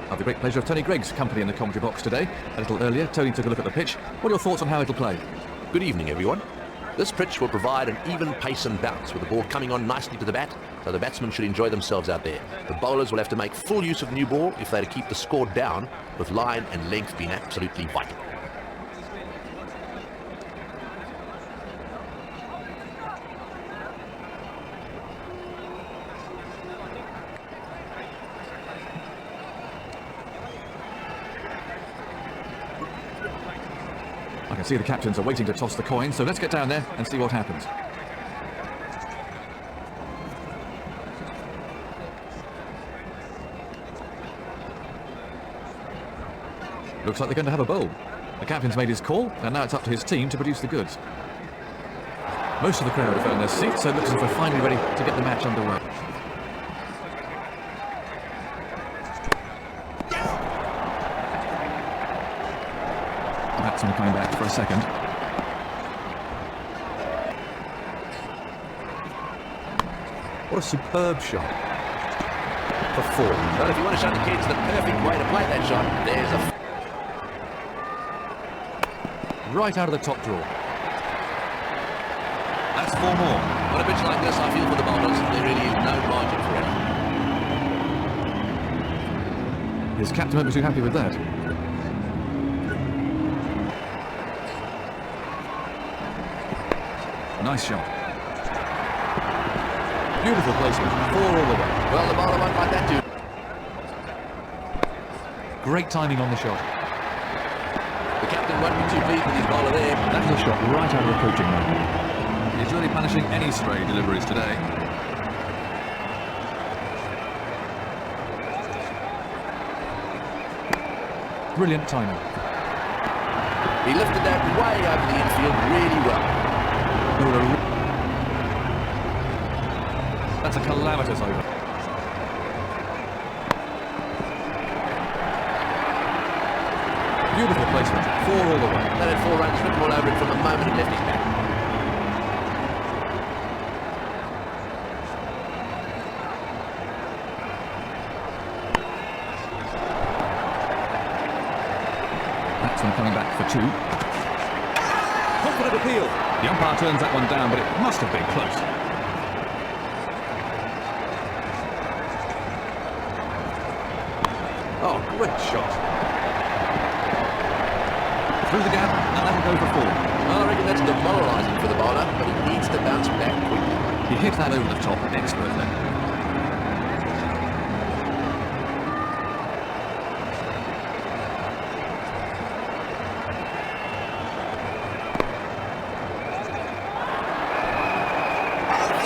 I have the great pleasure of Tony Gregg's company in the commentary box today. A little earlier, Tony took a look at the pitch. What are your thoughts on how it'll play? Good evening, everyone. This pitch will provide an even pace and bounce with the ball coming on nicely to the bat, so the batsmen should enjoy themselves out there. The bowlers will have to make full use of new ball if they're to keep the score down, with line and length being absolutely vital. I can see the captains are waiting to toss the coin, so let's get down there and see what happens. Looks like they're going to have a bowl. The captain's made his call, and now it's up to his team to produce the goods. Most of the crowd have found their seats, so it looks as if we're finally ready to get the match underway. Batsman coming back for a second. What a superb shot. For four. Well, if you want to show the kids the perfect way to play that shot, there's a... Right out of the top drawer. That's four more. On a pitch like this, I feel for the bowlers, there really is no margin for error. His captain won't be too happy with that. Nice shot. Beautiful placement. Four all the way. Well, the bowler won't like that too. Great timing on the shot. The captain won't be too pleased with his bowler there. That is a shot right out of the coaching mode. He's really punishing any stray deliveries today. Brilliant timing. He lifted that way over the infield really well. That's a calamitous over. Beautiful placement. Four all the way. That had 4 runs written all over it from the moment it left his bat. Batsman coming back for 2. Confident appeal. The umpire turns that one down, but it must have been close. Oh, great shot. Through the gap, and that'll go for 4. Well, I reckon that's demoralising for the bowler, but he needs to bounce back quickly. He hit that over the top expertly.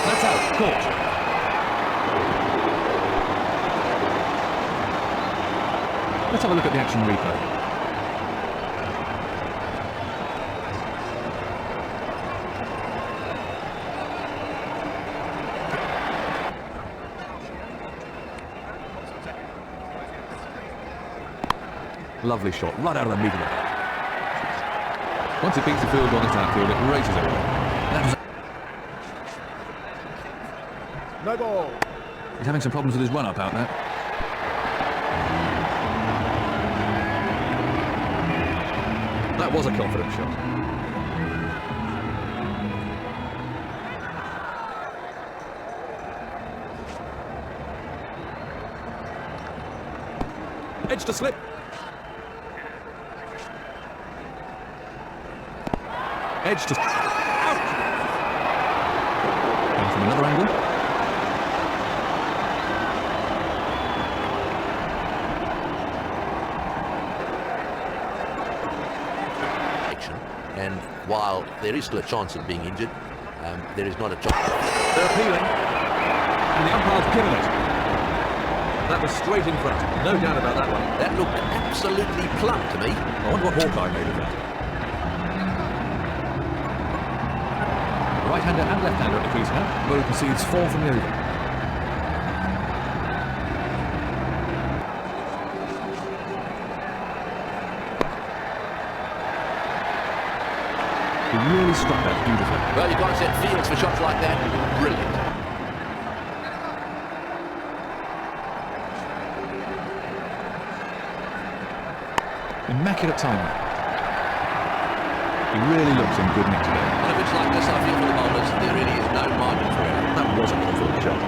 That's out, caught. Let's have a look at the action replay. Lovely shot, right out of the middle. Once it beats the field on its outfield, it races it. No ball. He's having some problems with his run-up out there. That was a confident shot. Edge to slip. Edge to... Out! And from another angle. And while there is still a chance of being injured, there is not a chance. They're appealing. And the umpire's given it. That was straight in front. No doubt about that one. That looked absolutely plumb to me. I wonder what Hawkeye made of that. Right-hander and left-hander at the crease now. Bowler concedes 4 from the over. He really struck that beautifully. Well, you can't set fields for shots like that. Brilliant. Immaculate timing. He really looks in good nick today. On a pitch like this, I feel for the bowlers, there really is no margin for error. That was a confident shot.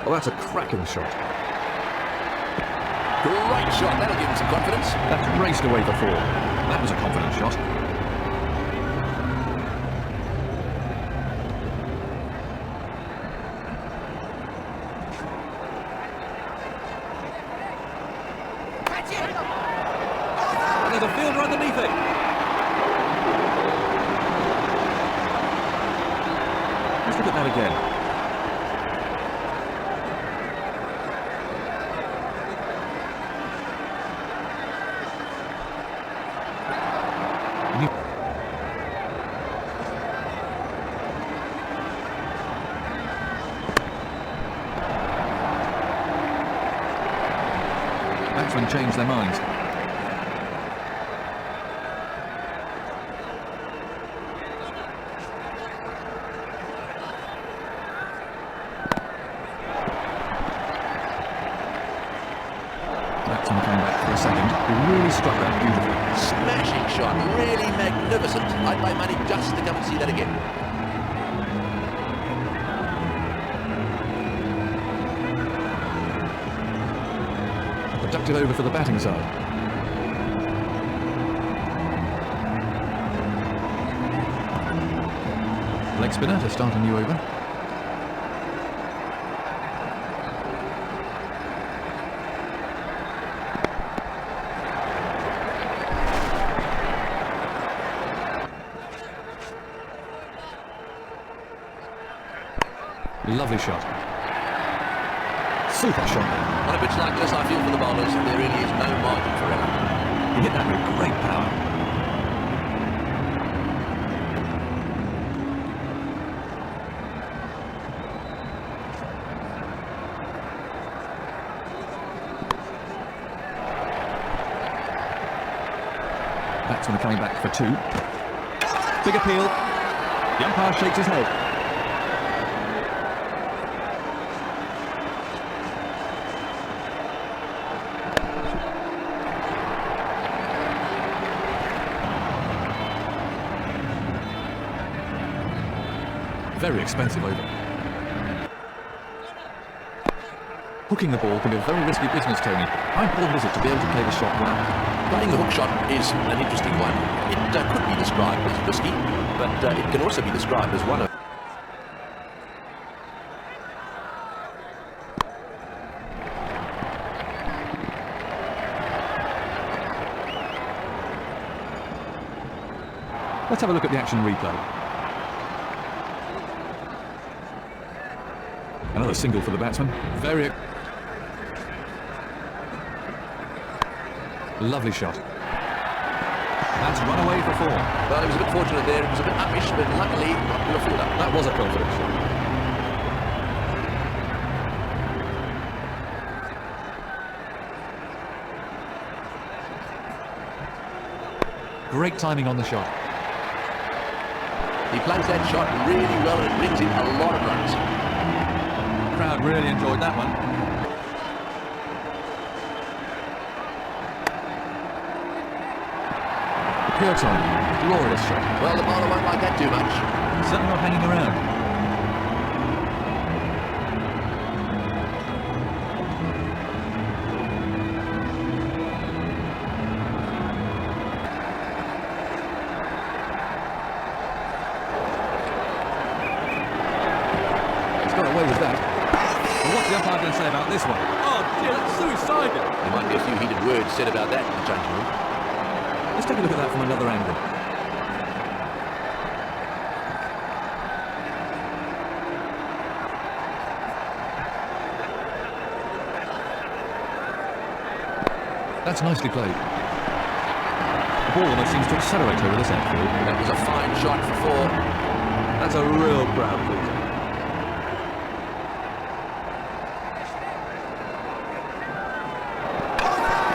Oh, that's a cracking shot. Great shot, that'll give him some confidence. That's raced away for 4. That was a confident shot. And there's a fielder underneath it. Let's look at that again. Batsmen change their minds. Batsman came back for a second. He really struck that beautifully. Smashing shot, really magnificent. I'd pay money just to come and see that again. Productive over for the batting side. Leg spinner to start a new over. Lovely shot. Super shot. On a pitch like this, I feel for the bowlers, there really is no margin for error. He hit that with great power. Batsman coming back for 2. Big appeal. The umpire shakes his head. Very expensive over. Hooking the ball can be a very risky business, Tony. How important is it to be able to play the shot well? Playing the hook shot is an interesting one. It could be described as risky, but it can also be described as one of... Let's have a look at the action replay. Another single for the batsman. Very... Lovely shot. That's run away for 4. Well, it was a bit fortunate there. It was a bit uppish, but luckily not to a fielder. That was a confident shot. Great timing on the shot. He plays that shot really well and it brings in a lot of runs. The crowd really enjoyed that one. Pure time. Glorious shot. Well, the bowler won't like that too much. Certainly not hanging around. He's got away with that. Well, what's the umpire going to say about this one? Oh dear, that's suicidal. There might be a few heated words said about that in the changing room. Let's take a look at that from another angle. That's nicely played. The ball almost seems to accelerate over this outfield. That was a fine shot for 4. That's a real crowd pleaser.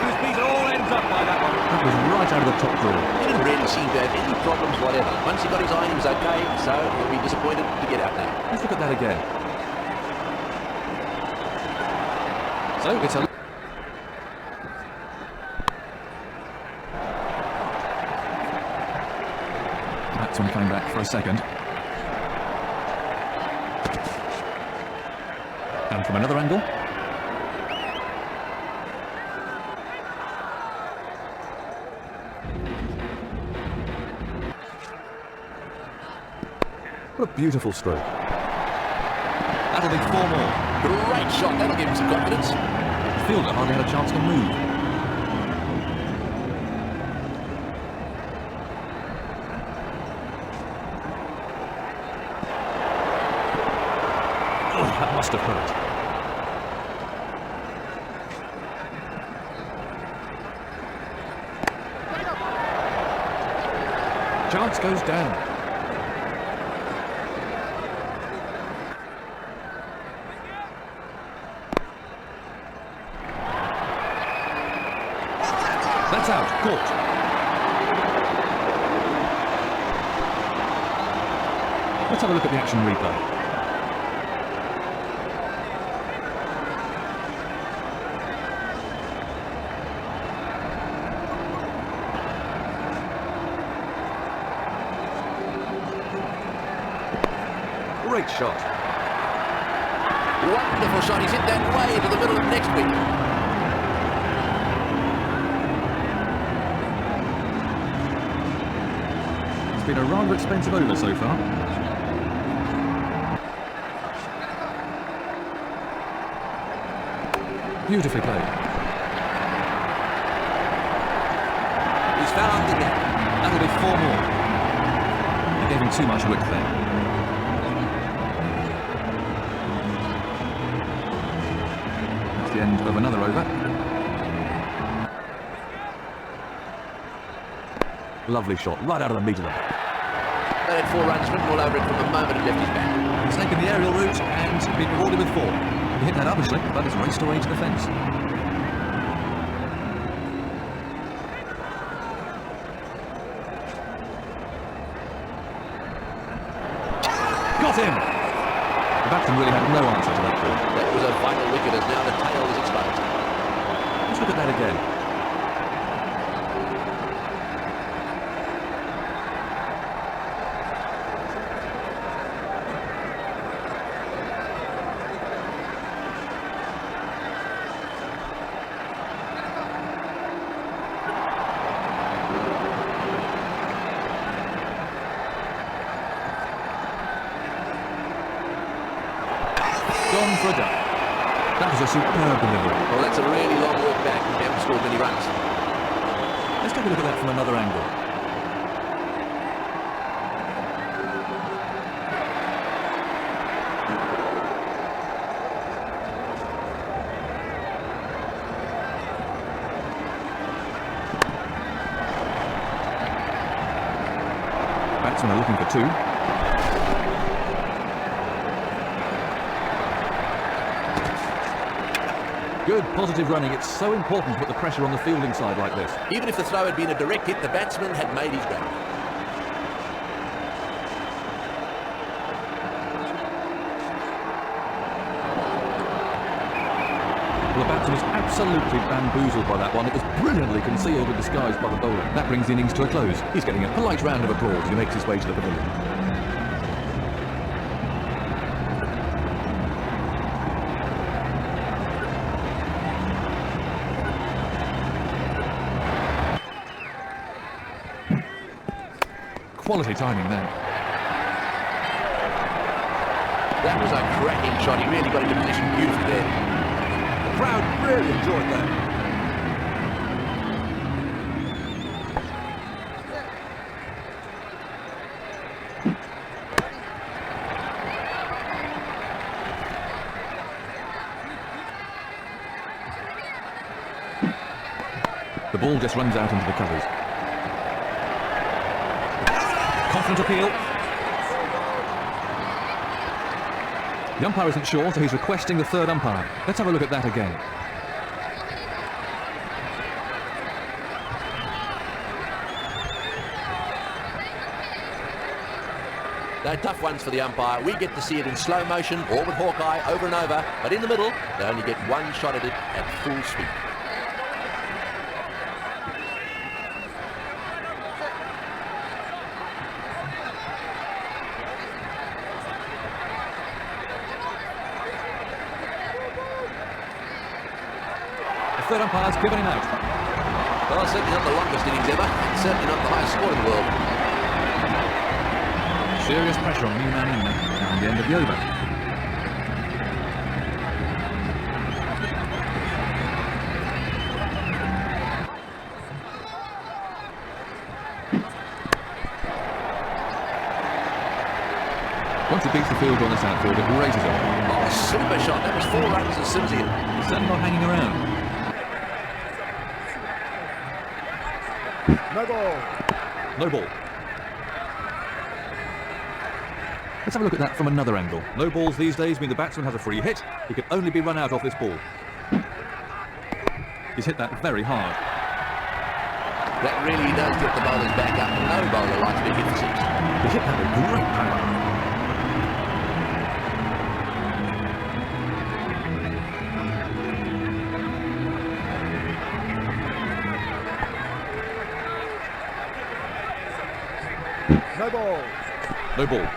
He was beaten all ends up by that one. That was right out of the top drawer. He didn't really seem to have any problems whatever. Once he got his iron, he was okay, so he'll be disappointed to get out now. Let's look at that again. So it's a... Batsman coming back for a second. And from another angle. What a beautiful stroke. That'll be 4 more. Great shot, that'll give him some confidence. The fielder hardly had a chance to move. Oh, that must have hurt. Chance goes down. That's out, caught. Let's have a look at the action replay. Great shot. Wonderful shot, he's hit that way into the middle of next week. Been a rather expensive over so far. Beautifully played. He's found the net. That'll be 4 more. He gave him too much width there. That's the end of another over. Lovely shot, right out of the meat of the bat. They had 4 runs written all over it from the moment it left his bat. He's taken the aerial route and been rewarded with 4. He hit that obviously, but it's raced away to the fence. Got him! The batsman really had no answer to that ball. That was a vital wicket as now the tail is exposed. Let's look at that again. Gone for a duck. That was a superb delivery. Well, that's a really long walk back and they haven't scored many runs. Let's take a look at that from another angle. Batsmen are looking for 2. Good, positive running. It's so important to put the pressure on the fielding side like this. Even if the throw had been a direct hit, the batsman had made his grab. Well, the batsman was absolutely bamboozled by that one. It was brilliantly concealed and disguised by the bowler. That brings the innings to a close. He's getting a polite round of applause as he makes his way to the pavilion. Quality timing there. That was a cracking shot. He really got into position beautifully there. The crowd really enjoyed that. The ball just runs out into the covers. Confident appeal. The umpire isn't sure, so he's requesting the 3rd umpire. Let's have a look at that again. They're tough ones for the umpire. We get to see it in slow motion or with Hawkeye over and over, but in the middle, they only get one shot at it at full speed. The third umpire's given him out. Well, certainly not the longest innings ever, and certainly not the highest score in the world. Serious pressure on new man in now at the end of the over. Once he beats the field on this outfield, it raises him. Oh, super shot. That was 4 runs as soon as he... He's certainly not hanging around. No ball. No ball. Let's have a look at that from another angle. No balls these days mean the batsman has a free hit. He can only be run out off this ball. He's hit that very hard. That really does get the bowlers back up. No bowler likes big hit for six. He hit that with great power. No ball. No ball.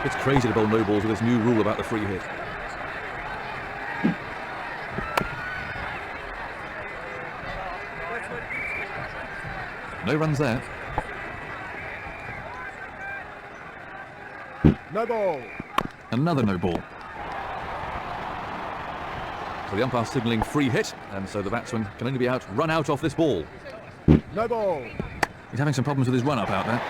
It's crazy to bowl no balls with this new rule about the free hit. No runs there. No ball. Another no ball. So the umpire signalling free hit, and so the batsman can only be run out off this ball. No ball. He's having some problems with his run-up out there.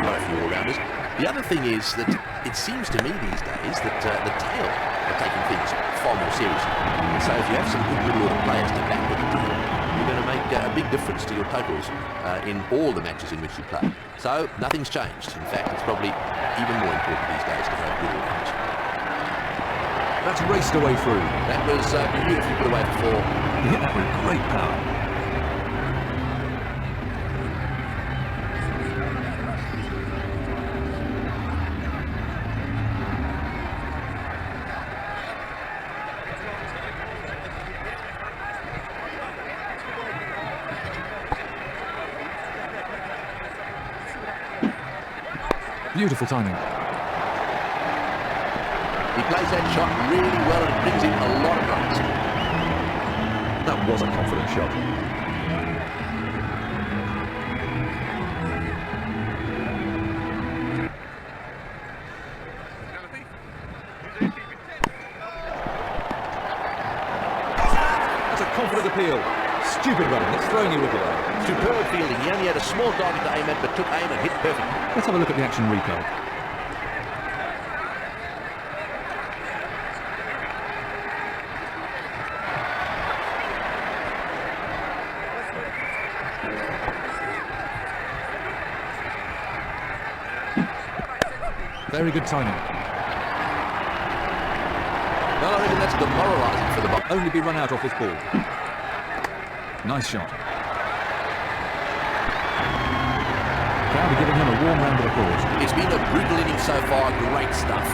Got a few all-rounders. The other thing is that it seems to me these days that the tail are taking things far more seriously. So if you have some good middle-order players to back with the tail, you're going to make a big difference to your totals in all the matches in which you play. So nothing's changed. In fact, it's probably even more important these days to have good all-rounders. That's raced away through. That was beautifully put away for 4. He hit that with great power. Beautiful timing. He plays that shot really well and it brings in a lot of runs. That was a confident shot. That's a confident appeal. Stupid running, it's throwing you wicket. Superb fielding. He only had a small target to aim at, but took aim and hit perfect. Let's have a look at the action replay. Very good timing. Well, I reckon that's demoralising for the ball. Only be run out off this ball. Nice shot. Crowd are giving him a warm round of applause. It's been a brutal inning so far. Great stuff.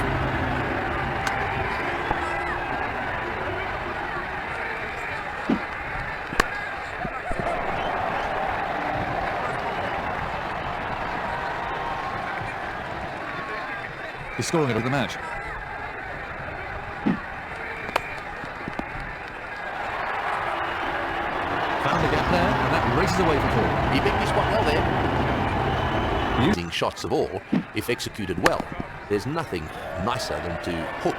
He's scoring it of the match. Found the gap there, and that races away for 4. He picked his spot well there. Using shots of all, if executed well. There's nothing nicer than to hook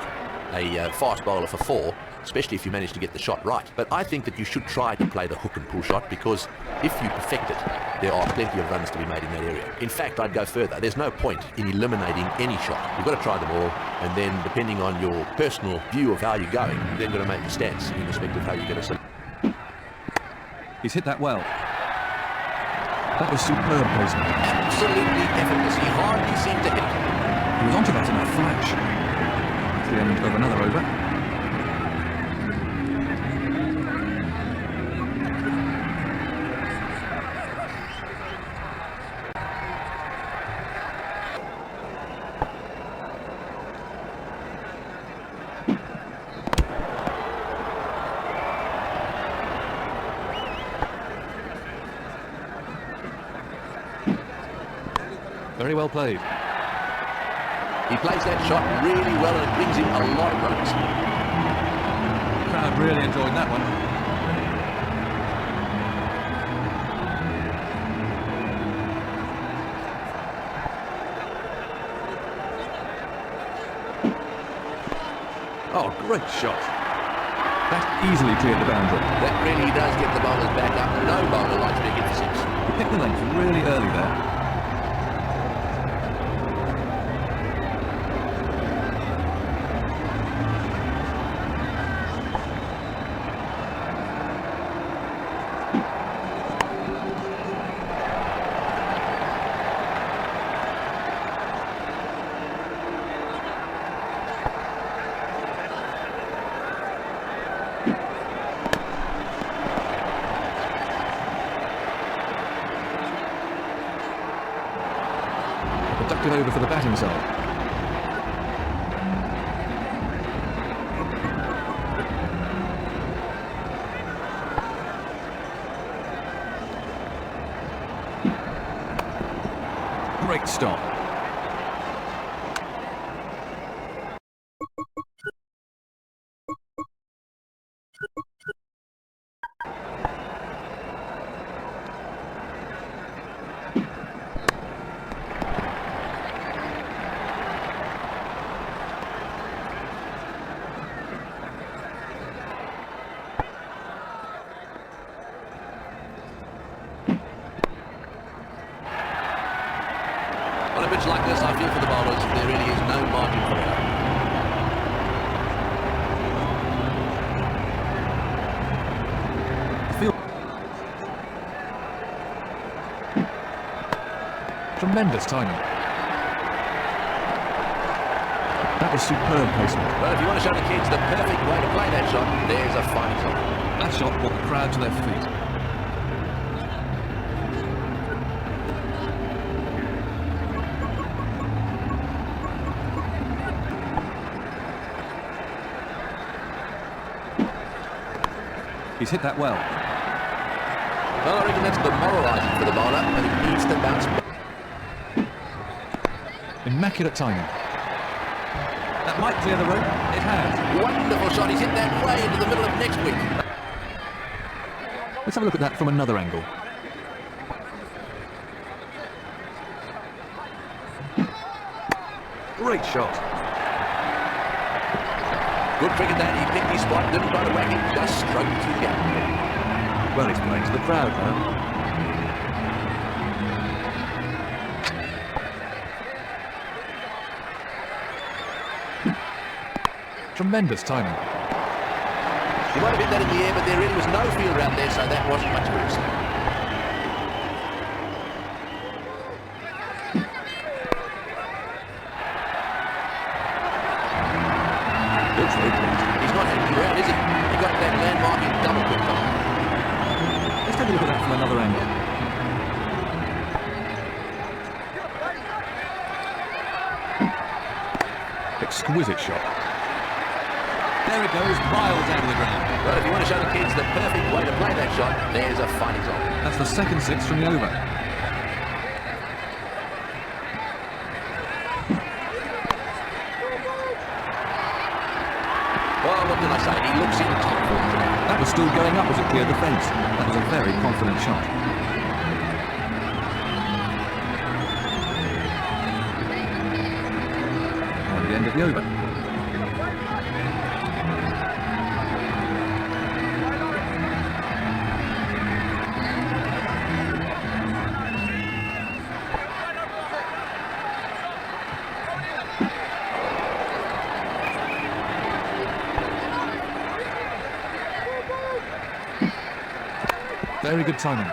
a fast bowler for 4, especially if you manage to get the shot right. But I think that you should try to play the hook and pull shot, because if you perfect it, there are plenty of runs to be made in that area. In fact, I'd go further. There's no point in eliminating any shot. You've got to try them all, and then depending on your personal view of how you're going, you're then going to make a stance in respect of how you're going to... He's hit that well. That was superb placement. Absolutely effortless. He hardly seemed to hit. He was onto that in a flash. That's the end of another over. Very well played. He plays that shot really well and it brings him a lot of runs. The crowd really enjoyed that one. Oh, great shot. That easily cleared the boundary. That really does get the bowlers back up. No bowler likes being hit for six. He picked the length really early there. Productive over for the batting side. Great stop. On a pitch like this, I feel for the bowlers. There really is no margin for error. Tremendous timing. That was superb placement. Well, if you want to show the kids the perfect way to play that shot, there's a fine example. That shot brought the crowd to their feet. He's hit that well. Well, I reckon that's demoralising for the bowler, but he needs to bounce back. Immaculate timing. That might clear the road. It has. Wonderful shot. He's hit that way into the middle of next week. Let's have a look at that from another angle. Great shot. Good cricket that. He picked his spot, didn't try to whack it, just stroked through the gap. Well, he's playing to the crowd now. Tremendous timing. He might have hit that in the air, but there really was no field around there, so that wasn't much risk. Looks very pleased. He's not hanging around, is he? He got that landmarking double quick time. Let's take a look at that from another angle. Exquisite shot. There it goes, miles out of the ground. Well, if you want to show the kids the perfect way to play that shot, there's a fine example. That's the second six from the over. Well, what can I say? He looks in top form today. That was still going up as it cleared the fence. That was a very confident shot. And the end of the over. Very good timing.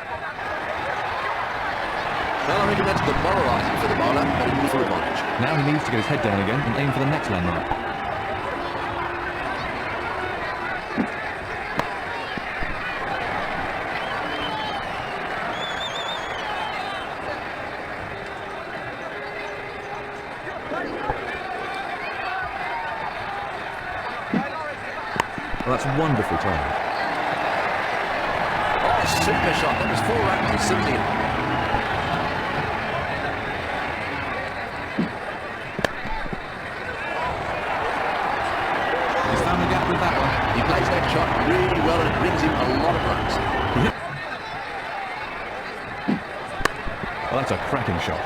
Well, I reckon that's demoralising for the bowler, but it's for advantage. Now he needs to get his head down again and aim for the next landmark. Well, that's wonderful timing. Super shot. That was 4 runs and simply. Well, that's a cracking shot.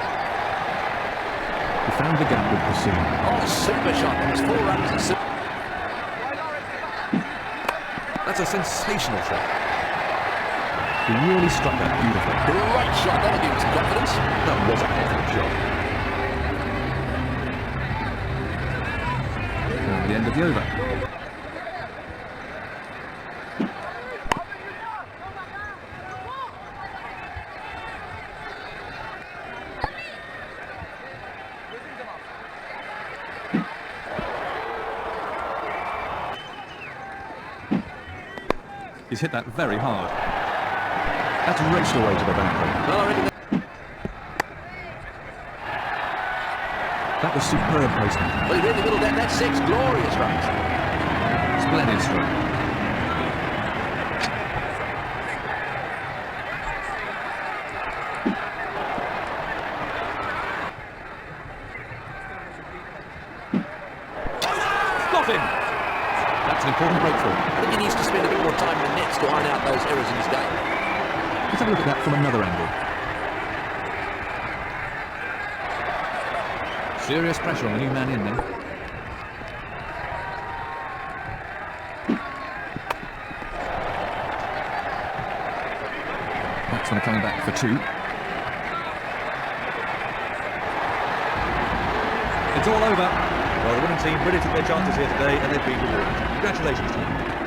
He found the gap with precision. Oh, super shot. That was 4 runs and super. That's a sensational shot. He really struck that beautifully. Great shot. That'll give him some confidence. That was a confident shot. And the end of the over. He's hit that very hard. That's raced away to the background. Well, I reckon That was superb placement. well, he read the middle of that. That's 6 glorious runs. Splendid stroke. Got him! That's an important breakthrough. I think he needs to spend a bit more time in the nets to iron out those errors in his game. Let's have a look at that from another angle. Serious pressure on the new man in there. Batsman are coming back for 2. It's all over. Well, the winning team really took their chances here today, and they've been rewarded. Congratulations to them.